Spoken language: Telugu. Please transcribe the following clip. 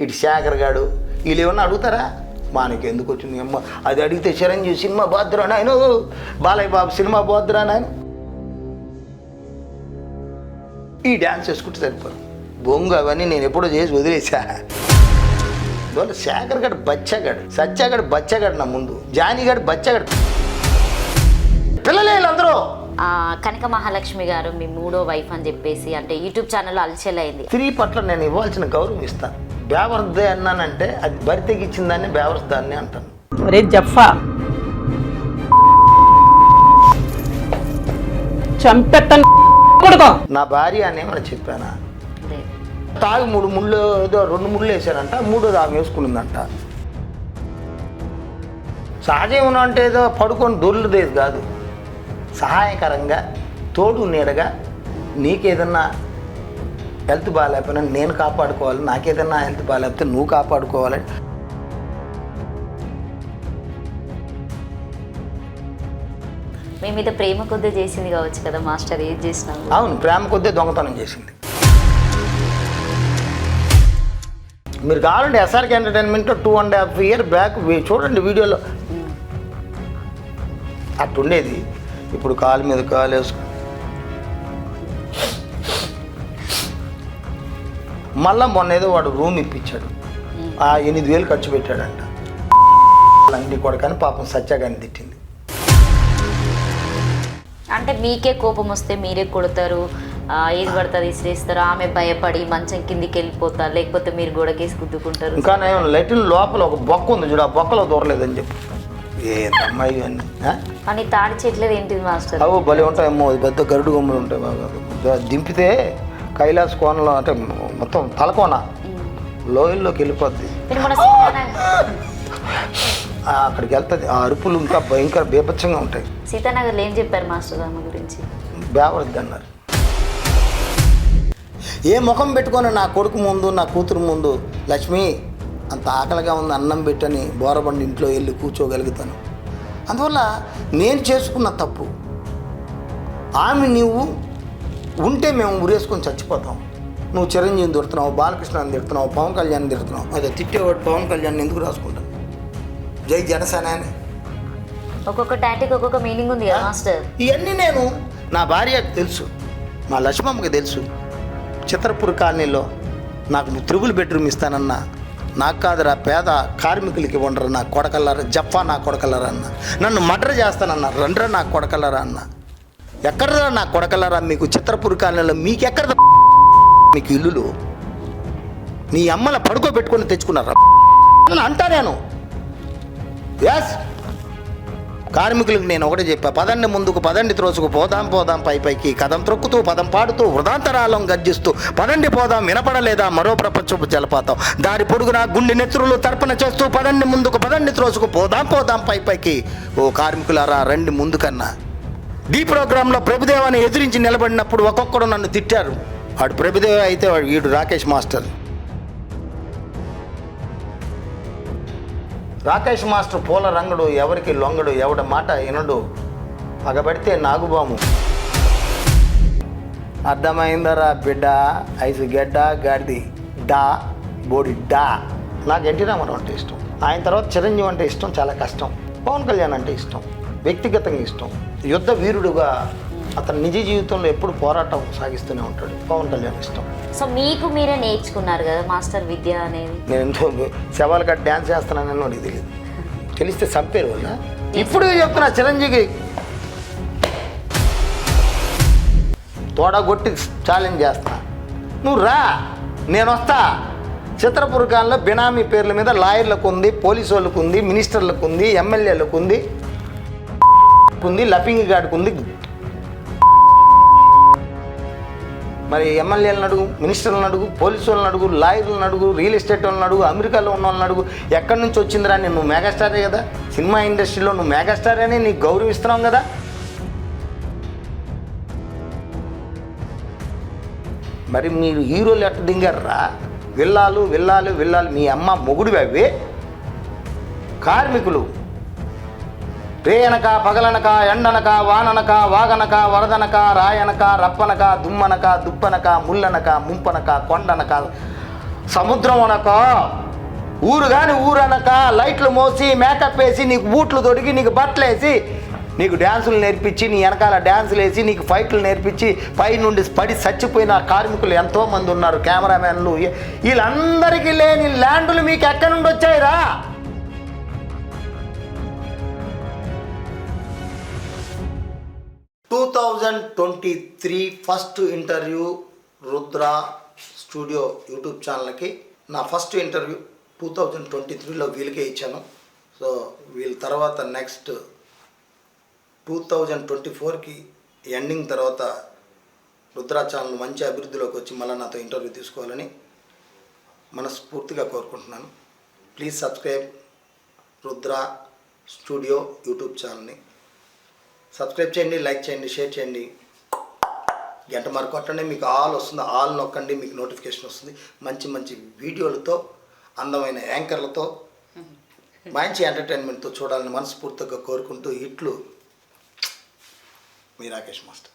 ఇటు శేఖర్ గాడు వీళ్ళు ఏమన్నా అడుగుతారా? మనకి ఎందుకు వచ్చింది అమ్మ అది అడిగితే చిరంజీవి సినిమా బాద్రా నాయన, బాలయ్య బాబు సినిమా బాద్రా నాయన, ఈ డ్యాన్స్ వేసుకుంటే సరిపోరు. బొంగు అవన్నీ నేను ఎప్పుడో చేసి వదిలేసా. అందువల్ల శేఖర్ గడు బచ్చగాడు, సత్యాగడు బచ్చగాడు, నా ముందు జానీగాడు బచ్చగాడు, పిల్లలే వీళ్ళందరూ. కనక మహాలక్ష్మి గారు మీ మూడో వైఫ్ అని చెప్పేసి అంటే యూట్యూబ్ ఛానల్లో అలచెలైంది. స్త్రీ పట్ల నేను ఇవ్వాల్సిన గౌరవం ఇస్తాను. బేవర్దే అన్నానంటే అది బరితెకి ఇచ్చిందాన్ని బేవర్దాన్ని అంటాను. ఒరే జఫా చంపెట్టను కొడుకో. నా భార్య అనేమని చెప్పానా? తాగి 3 ముళ్ళు ఏదో 2 ముళ్ళు వేసారంట, 3 ఆమె వేసుకునిందంట. సహజం అంటే ఏదో పడుకొని దొర్లుదేది కాదు, సహాయకరంగా తోడు నీడగా నీకేదన్నా హెల్త్ బాగాలేకపోయినా నేను కాపాడుకోవాలి, నాకేదన్నా హెల్త్ బాగాలేకపోతే నువ్వు కాపాడుకోవాలి. మీ మీద ప్రేమ కొద్ది చేసింది కావచ్చు కదా మాస్టర్, ఏది చేసినా? అవును, ప్రేమ కొద్దే దొంగతనం చేసింది. మీరు కావాలంటే ఎస్ఆర్కే ఎంటర్టైన్మెంట్ 2.5 years బ్యాక్ చూడండి వీడియోలో అట్టుండేది. ఇప్పుడు కాలు మీద కాలు వేసుకు మళ్ళా మొన్న ఏదో వాడు రూమ్ ఇప్పించాడు, 8,000 ఖర్చు పెట్టాడంట. అన్ని కొడకని పాపం సత్యాగాని తిట్టింది. అంటే మీకే కోపం వస్తే మీరే కొడతారు, ఏది పడుతుంది ఇసిరేస్తారు, ఆమె భయపడి మంచం కిందికి వెళ్ళిపోతారు, లేకపోతే మీరు గోడకేసి గుద్దుకుంటారు. ఇంకా నేను లెటిన్ లోపల ఒక బొక్క ఉంది చూడు, ఆ బొక్కలో దూరలేదని చెప్పి అమ్మాయి అని తాడి చెట్లేదు ఏంటిది మాస్టర్? అవు భలే ఉంటాయేమో, పెద్ద గరుడు గమ్ములు ఉంటాయి బాగా. దింపితే కైలాస కోనలో అంటే మొత్తం తలకోన లోయల్లోకి వెళ్ళిపోద్ది, అక్కడికి వెళ్తుంది. ఆ అరుపులు ఇంకా భయంకర బీభత్సంగా ఉంటాయి. సీతానగర్లో ఏం చెప్పారు మాస్టర్ ఆమె గురించి? బేవరద్దు అన్నారు. ఏ ముఖం పెట్టుకొని నా కొడుకు ముందు నా కూతురు ముందు లక్ష్మి అంత ఆకలిగా ఉంది అన్నం పెట్టని బోరబండి ఇంట్లో వెళ్ళి కూర్చోగలుగుతాను. అందువల్ల నేను చేసుకున్న తప్పు. ఆమె నీవు ఉంటే మేము ఉరేసుకొని చచ్చిపోతాం. నువ్వు చిరంజీవిని తిడుతున్నావు, బాలకృష్ణని తిడుతున్నావు, పవన్ కళ్యాణ్ తిడుతున్నావు. అదే తిట్టేవాడు పవన్ కళ్యాణ్ ఎందుకు రాసుకుంటాను జై జనసేన అని? ఒక్కొక్క టాటిక్ ఒక్కొక్క మీనింగ్ ఉంది కదా మాస్టర్. ఇవన్నీ నేను నా భార్యకు తెలుసు, మా లక్ష్మమ్మకి తెలుసు. చిత్రపూర్ కాలనీలో నాకు 3 బెడ్రూమ్ ఇస్తానన్నా, నాకు కాదురా పేద కార్మికులకి ఉండరు నా కొడకల్లారా, జఫా నా కొడకల్లారా అన్న. నన్ను మర్డర్ చేస్తానన్నా, రండ్రా నా కొడకల్లారా అన్న. ఎక్కడరా నా కొడకల్లారా మీకు చిత్రపూర్ కాలనీలో? మీకెక్కడ మీకు ఇల్లులు? నీ అమ్మల పడుకోబెట్టుకొని తెచ్చుకున్నారా అంటా నేను. ఎస్, కార్మికులకు నేను ఒకటే చెప్పా, పదండి ముందుకు, పదండి త్రోసుకు, పోదాం పోదాం పై పైకి, కథం త్రొక్కుతూ పదం పాడుతూ వృధాంతరాలం గర్జిస్తూ, పదండి పోదాం వినపడలేదా మరో ప్రపంచపు జలపాతం, దారి పొడుగునా గుండె నెత్తురులు తర్పణ చేస్తూ, పదండి ముందుకు, పదండి త్రోసుకు, పోదాం పోదాం పై పైకి. ఓ కార్మికులారా రండి ముందుకన్నా. డి ప్రోగ్రాంలో ప్రభుదేవాన్ని ఎదిరించి నిలబడినప్పుడు ఒక్కొక్కడు నన్ను తిట్టారు. వాడు ప్రభుదేవ అయితే వాడు వీడు రాకేష్ మాస్టర్. రాకేష్ మాస్టర్ పూల రంగుడు, ఎవరికి లొంగడు, ఎవడ మాట వినడు, పగబడితే నాగుబాము. అర్థమైందరా బిడ్డ, ఐసు గడ్డ గాడిది డా బోడి డా. నాకు ఎన్టీ రామారావు అంటే ఇష్టం, ఆయన తర్వాత చిరంజీవి అంటే ఇష్టం, చాలా కష్టం. పవన్ కళ్యాణ్ అంటే ఇష్టం, వ్యక్తిగతంగా ఇష్టం. యుద్ధ వీరుడుగా అతను నిజ జీవితంలో ఎప్పుడు పోరాటం సాగిస్తూనే ఉంటాడు. పవన్ కళ్యాణ్ ఇష్టం. సో మీకు మీరే నేర్చుకున్నారు కదా మాస్టర్ విద్య అనేది? నేను ఎంతో శవాలు కట్టి డ్యాన్స్ చేస్తున్నానని వాడికి తెలియదు, తెలిస్తే చంపేరు వల్ల. ఇప్పుడు చెప్తున్నా చిరంజీవికి తోడగొట్టి ఛాలెంజ్ చేస్తున్నా, నువ్వు రా నేను వస్తా. చిత్రపురకాల్లో బినామీ పేర్ల మీద లాయర్లకు ఉంది, పోలీసు వాళ్ళకు ఉంది, మినిస్టర్లకు ఉంది, ఎమ్మెల్యేలకు ఉంది, లఫింగ్ గాడికి ఉంది. మరి ఎమ్మెల్యేలను అడుగు, మినిస్టర్లను అడుగు, పోలీసు వాళ్ళని అడుగు, లాయర్లను అడుగు, రియల్ ఎస్టేట్ వాళ్ళని అడుగు, అమెరికాలో ఉన్న వాళ్ళని అడుగు. ఎక్కడి నుంచి వచ్చిందిరా? నువ్వు మెగాస్టారే కదా, సినిమా ఇండస్ట్రీలో నువ్వు మెగాస్టార్ అని నీకు గౌరవిస్తున్నావు కదా. మరి మీరు హీరోలు ఎట్ట దింగారా? విల్లాలు విల్లాలు విల్లాలు. మీ అమ్మ మొగుడు అవి కార్మికులు. రేయనక పగలనక ఎండనక వాననక వాగనక వరదనక రాయనక రప్పనక దుమ్మనక దుప్పనక ముల్లనక ముంపనక కొండనక సముద్రం అనక ఊరు కానీ ఊరు అనక లైట్లు మోసి మేకప్ వేసి నీకు బూట్లు తొడిగి నీకు బట్టలు వేసి నీకు డ్యాన్సులు నేర్పించి నీ వెనకాల డ్యాన్సులు వేసి నీకు ఫైట్లు నేర్పించి పై నుండి పడి చచ్చిపోయిన కార్మికులు ఎంతోమంది ఉన్నారు, కెమెరామెన్లు. వీళ్ళందరికీ లేని ల్యాండ్లు మీకు ఎక్కడి నుండి వచ్చాయిరా? (2023) first interview Rudra studio YouTube ఛానల్కి. నా ఫస్ట్ ఇంటర్వ్యూ 2023లో వీళ్ళకే ఇచ్చాను. సో వీళ్ళ తర్వాత నెక్స్ట్ 2024కి ఎండింగ్ తర్వాత రుద్ర ఛానల్ మంచి అభివృద్ధిలోకి వచ్చి మళ్ళీ నాతో ఇంటర్వ్యూ తీసుకోవాలని మనస్ఫూర్తిగా కోరుకుంటున్నాను. Please subscribe Rudra studio YouTube ఛానల్ని. సబ్స్క్రైబ్ చేయండి, లైక్ చేయండి, షేర్ చేయండి, గంట మార్క్ కొట్టండి. మీకు ఆల్ వస్తుంది, ఆల్ నొక్కండి, మీకు నోటిఫికేషన్ వస్తుంది. మంచి మంచి వీడియోలతో, అందమైన యాంకర్లతో, మంచి ఎంటర్టైన్మెంట్తో చూడాలని మనస్ఫూర్తిగా కోరుకుంటూ ఇట్లు మీ రాకేష్ మాస్టర్.